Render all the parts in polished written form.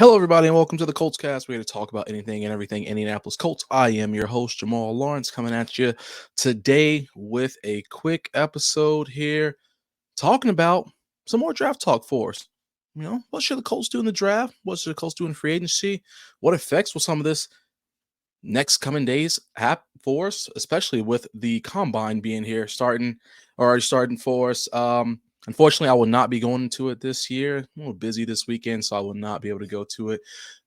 Hello, everybody, and welcome to the Colts Cast. We're here to talk about anything and everything Indianapolis Colts. I am your host, Jamal Lawrence, coming at you today with a quick episode here, talking about some more draft talk for us. What should the Colts do in the draft? What should the Colts do in free agency? What effects will some of this next coming days have for us, especially with the combine being here, already starting for us. Unfortunately, I will not be going to it this year. I'm a little busy this weekend, so I will not be able to go to it.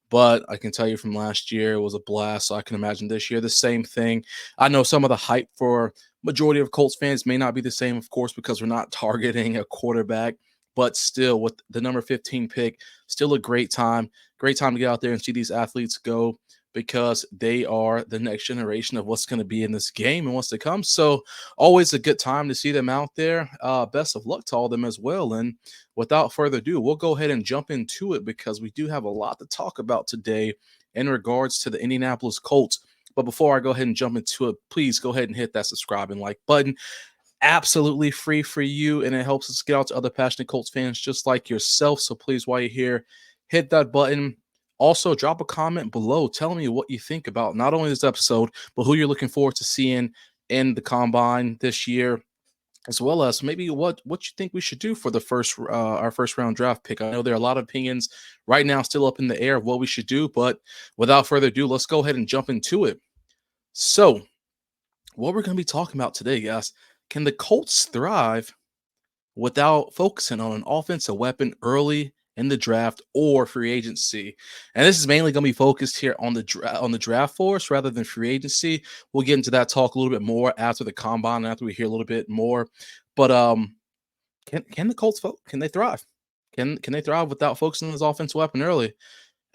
But I can tell you from last year, it was a blast. So I can imagine this year the same thing. I know some of the hype for majority of Colts fans may not be the same, of course, because we're not targeting a quarterback. But still, with the number 15 pick, still a great time. Great time to get out there and see these athletes go, because they are the next generation of what's going to be in this game and what's to come. So always a good time to see them out there. Best of luck to all of them as well. And without further ado, we'll go ahead and jump into it because we do have a lot to talk about today in regards to the Indianapolis Colts. But before I go ahead and jump into it, please go ahead and hit that subscribe and like button. Absolutely free for you, and it helps us get out to other passionate Colts fans just like yourself. So please, while you're here, hit that button. Also, drop a comment below telling me what you think about not only this episode, but who you're looking forward to seeing in the combine this year, as well as maybe what you think we should do for the our first round draft pick. I know there are a lot of opinions right now still up in the air of what we should do, but without further ado, let's go ahead and jump into it. So, what we're going to be talking about today, guys, can the Colts thrive without focusing on an offensive weapon early in the draft or free agency? And this is mainly going to be focused here on the draft for us rather than free agency. We'll get into that talk a little bit more after the combine, after we hear a little bit more. But can the Colts can they thrive? Can they thrive without focusing on this offensive weapon early?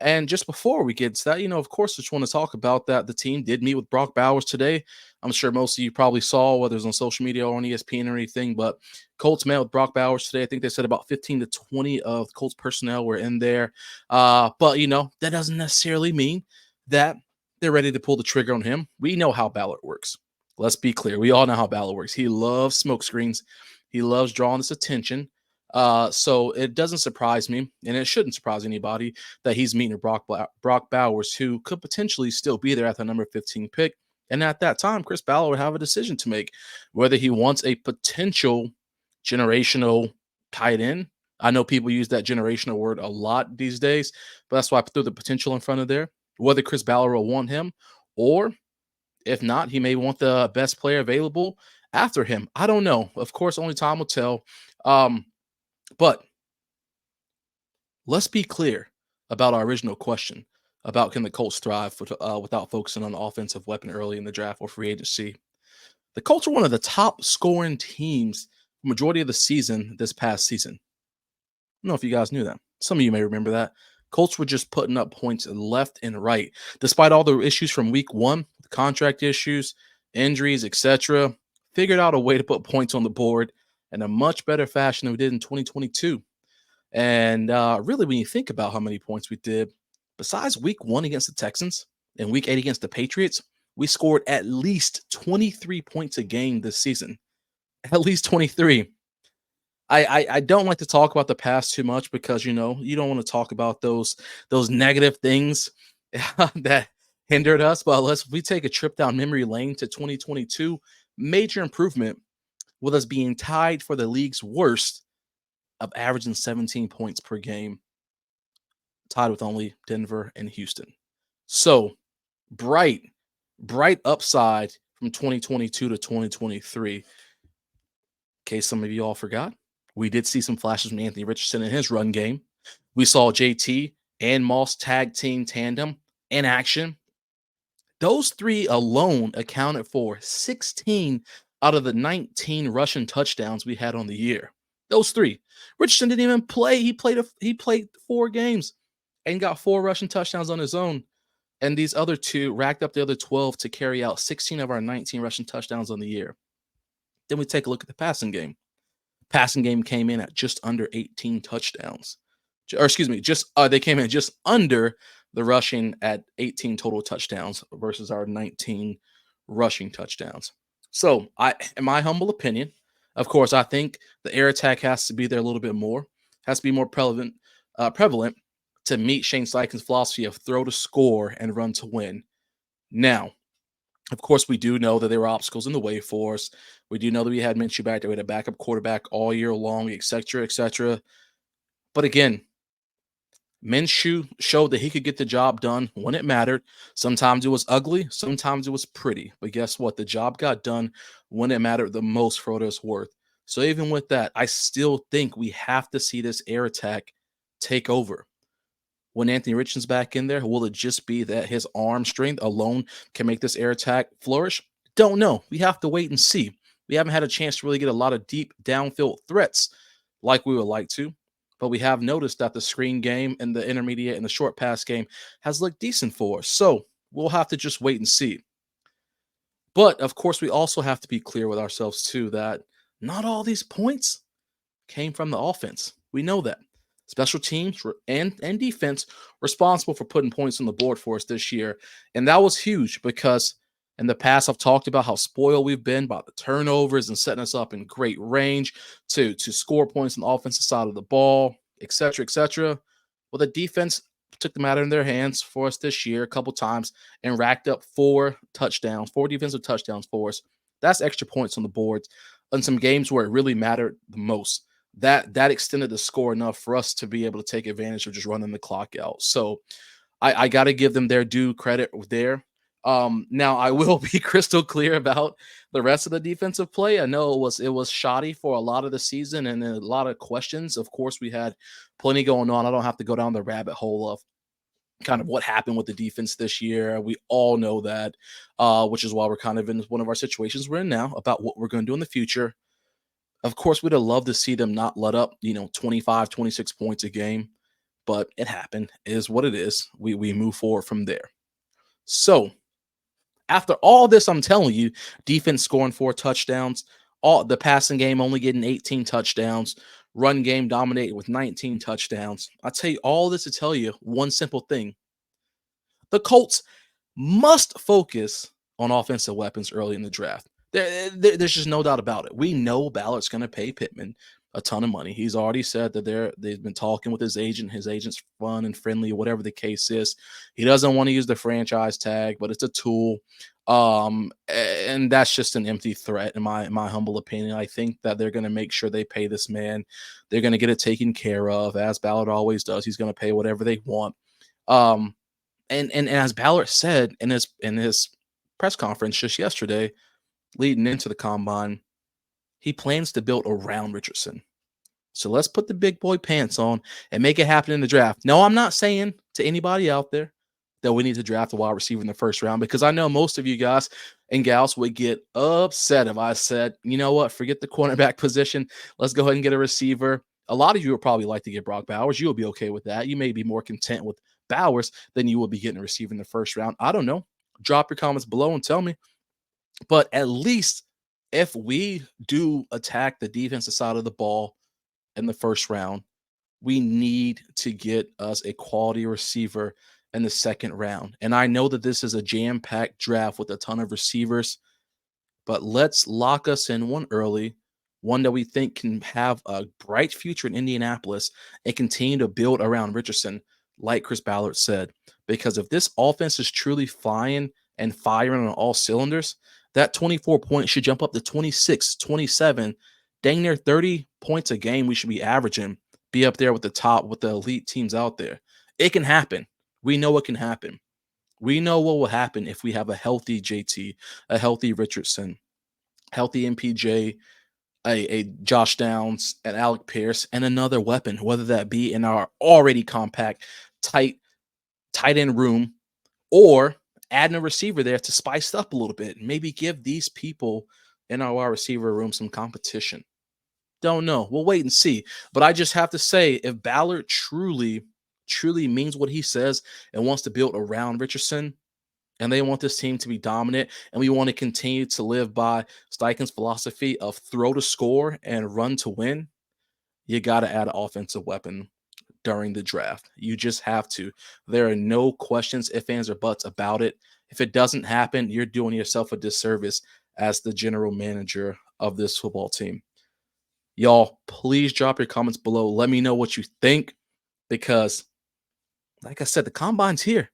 And just before we get to that, of course, I just want to talk about that. The team did meet with Brock Bowers today. I'm sure most of you probably saw, whether it's on social media or on ESPN or anything, but Colts met with Brock Bowers today. I think they said about 15 to 20 of the Colts personnel were in there. But, that doesn't necessarily mean that they're ready to pull the trigger on him. We know how Ballard works. Let's be clear. We all know how Ballard works. He loves smoke screens. He loves drawing this attention. So it doesn't surprise me, and it shouldn't surprise anybody, that he's meeting Brock Bowers, who could potentially still be there at the number 15 pick. And at that time, Chris Ballard would have a decision to make, whether he wants a potential generational tight end. I know people use that generational word a lot these days, but that's why I threw the potential in front of there. Whether Chris Ballard will want him, or if not, he may want the best player available after him. I don't know. Of course, only time will tell. But let's be clear about our original question about can the Colts thrive without focusing on the offensive weapon early in the draft or free agency. The Colts are one of the top scoring teams the majority of the season this past season. I don't know if you guys knew that. Some of you may remember that. Colts were just putting up points left and right. Despite all the issues from week one, the contract issues, injuries, etc., figured out a way to put points on the board in a much better fashion than we did in 2022. And really, when you think about how many points we did, besides week one against the Texans and week 8 against the Patriots, we scored at least 23 points a game this season. At least 23. I don't like to talk about the past too much because, you don't want to talk about those negative things that hindered us. But we take a trip down memory lane to 2022, major improvement with us being tied for the league's worst of averaging 17 points per game, tied with only Denver and Houston. So bright upside from 2022 to 2023. In case some of you all forgot, we did see some flashes from Anthony Richardson in his run game. We saw JT and Moss tag team tandem in action. Those three alone accounted for 16 out of the 19 rushing touchdowns we had on the year. Those three. Richardson didn't even play. He played 4 games and got 4 rushing touchdowns on his own. And these other 2 racked up the other 12 to carry out 16 of our 19 rushing touchdowns on the year. Then we take a look at the passing game. Passing game came in at just under 18 touchdowns. Or excuse me, they came in just under the rushing at 18 total touchdowns versus our 19 rushing touchdowns. So, in my humble opinion, of course, I think the air attack has to be there a little bit more, has to be more prevalent to meet Shane Steichen's philosophy of throw to score and run to win. Now, of course, we do know that there were obstacles in the way for us. We do know that we had Minshew back there. We had a backup quarterback all year long, et cetera, et cetera. But again, Minshew showed that he could get the job done when it mattered. Sometimes it was ugly, sometimes it was pretty. But guess what? The job got done when it mattered the most for what it's worth. So even with that, I still think we have to see this air attack take over. When Anthony Richardson's back in there, will it just be that his arm strength alone can make this air attack flourish? Don't know. We have to wait and see. We haven't had a chance to really get a lot of deep downfield threats like we would like to, but we have noticed that the screen game and the intermediate and the short pass game has looked decent for us. So we'll have to just wait and see. But of course, we also have to be clear with ourselves too that not all these points came from the offense. We know that. Special teams and defense responsible for putting points on the board for us this year. And that was huge because in the past, I've talked about how spoiled we've been by the turnovers and setting us up in great range to score points on the offensive side of the ball, et cetera, et cetera. Well, the defense took the matter in their hands for us this year a couple times and racked up 4 defensive touchdowns for us. That's extra points on the board in some games where it really mattered the most. That extended the score enough for us to be able to take advantage of just running the clock out. So I got to give them their due credit there. Now I will be crystal clear about the rest of the defensive play. I know it was shoddy for a lot of the season and a lot of questions. Of course, we had plenty going on. I don't have to go down the rabbit hole of kind of what happened with the defense this year. We all know that, which is why we're kind of in one of our situations we're in now about what we're going to do in the future. Of course, we'd have loved to see them not let up, 25, 26 points a game, but it happened. It is what it is. We move forward from there. So after all this, I'm telling you, defense scoring 4 touchdowns, all the passing game only getting 18 touchdowns, run game dominated with 19 touchdowns. I tell you all this to tell you one simple thing. The Colts must focus on offensive weapons early in the draft. There's just no doubt about it. We know Ballard's going to pay Pittman a ton of money. He's already said that they've been talking with his agent. His agent's fun and friendly, whatever the case is. He doesn't want to use the franchise tag, but it's a tool. And that's just an empty threat in my humble opinion. I think that they're going to make sure they pay this man. They're going to get it taken care of, as Ballard always does. He's going to pay whatever they want. And as Ballard said in his press conference just yesterday, leading into the combine, he plans to build around Richardson. So let's put the big boy pants on and make it happen in the draft. No, I'm not saying to anybody out there that we need to draft a wide receiver in the first round, because I know most of you guys and gals would get upset if I said, you know what, forget the cornerback position. Let's go ahead and get a receiver. A lot of you would probably like to get Brock Bowers. You'll be okay with that. You may be more content with Bowers than you will be getting a receiver in the first round. I don't know. Drop your comments below and tell me. But at least if we do attack the defensive side of the ball in the first round, we need to get us a quality receiver in the second round. And I know that this is a jam-packed draft with a ton of receivers, but let's lock us in one early, one that we think can have a bright future in Indianapolis and continue to build around Richardson, like Chris Ballard said. Because if this offense is truly flying and firing on all cylinders, that 24 points should jump up to 26, 27, dang near 30 points a game we should be averaging, be up there with the elite teams out there. It can happen. We know it can happen. We know what will happen if we have a healthy JT, a healthy Richardson, healthy MPJ, a Josh Downs, and Alec Pierce, and another weapon, whether that be in our already compact, tight end room, or adding a receiver there to spice it up a little bit. Maybe give these people in our wide receiver room some competition. Don't know. We'll wait and see. But I just have to say, if Ballard truly means what he says and wants to build around Richardson, and they want this team to be dominant, and we want to continue to live by Steichen's philosophy of throw to score and run to win, you got to add an offensive weapon during the draft. You just have to. There are no questions, ifs, ands, or buts about it. If it doesn't happen, you're doing yourself a disservice as the general manager of this football team. Y'all, please drop your comments below. Let me know what you think, because like I said, the combine's here.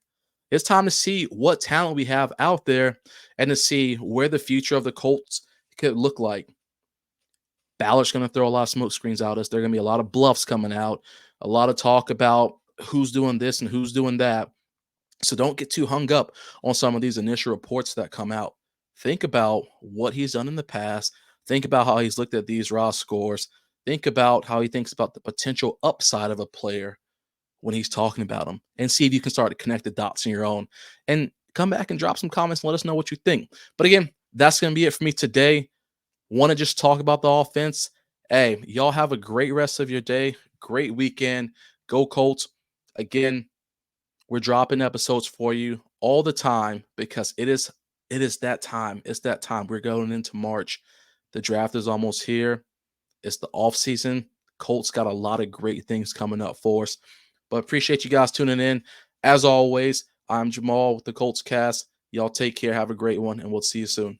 It's time to see what talent we have out there and to see where the future of the Colts could look like. Ballard's going to throw a lot of smoke screens out us. There are going to be a lot of bluffs coming out, a lot of talk about who's doing this and who's doing that. So don't get too hung up on some of these initial reports that come out. Think about what he's done in the past. Think about how he's looked at these raw scores. Think about how he thinks about the potential upside of a player when he's talking about them, and see if you can start to connect the dots in your own. And come back and drop some comments and let us know what you think. But again, that's going to be it for me today. Want to just talk about the offense? Hey, y'all have a great rest of your day. Great weekend. Go Colts. Again, we're dropping episodes for you all the time because it is that time. It's that time. We're going into March. The draft is almost here. It's the off season. Colts got a lot of great things coming up for us. But appreciate you guys tuning in. As always, I'm Jamal with the Colts Cast. Y'all take care. Have a great one, and we'll see you soon.